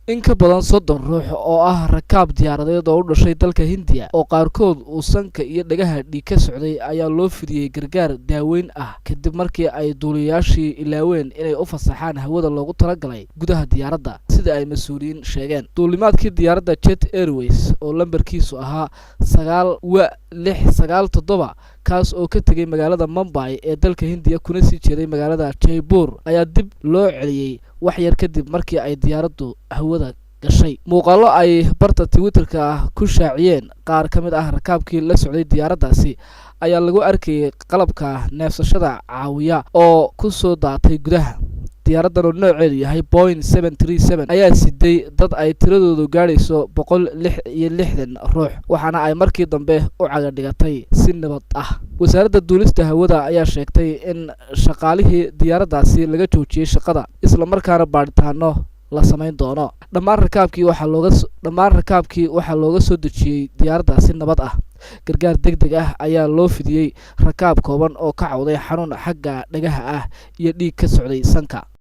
in ka badan 30 ruux oo ah rakaab diyaaradeed oo u dhashay dalka Hindiya oo qaarkood uu sanka iyo dhagaha dhiig ka socday ayaa loo fidiyay gargaar daaweyn ah kadib markii ay duuliyaashii ilaaween inay u fasaxaan hawada loogu talagalay gudaha diyaaradda sida ay mas'uuliyiin sheegeen. Duulimaadkii diyaaradda Jet Airways oo lambarkiisu ahaa 9697 kaas oo ka tagay magaalada Mumbai ee dalka Hindiya kuna sii jeeday magaalada Jaipur ayaa dib loo celiyay wax yar kadib markii ay diyaaraddu hawada gashay. Muuqaallo ay barta Twitter-ka ku shaaciyeen qaar ka mid ah rakaabkii la socday diyaaraddaasi ayaa lagu arkayay qalabka neefsashada caawiya oo ku soo daatay gudaha. Diyaaraddan oo nooceedu yahay Boeing 737 ayaa siday dad ay tiradoodu gaadhayso 166 ruux waxaana ay markii dambe u caga dhigatay si nabad ah. Wasaaradda duulista hawada ayaa sheegtay in shaqaalihii diyaaraddaasi laga joojiyay shaqada isla markaana baadhitaano la samayn doono. Dhammaan rakaabkii waxaa looga soo dejiyay diyaaraddaasi nabad ah. Gargaar degdeg ah ayaa loo fidiyay rakaab kooban oo ka cawday xanuun xagga dhagaha ah iyo dhiig ka socday sanka.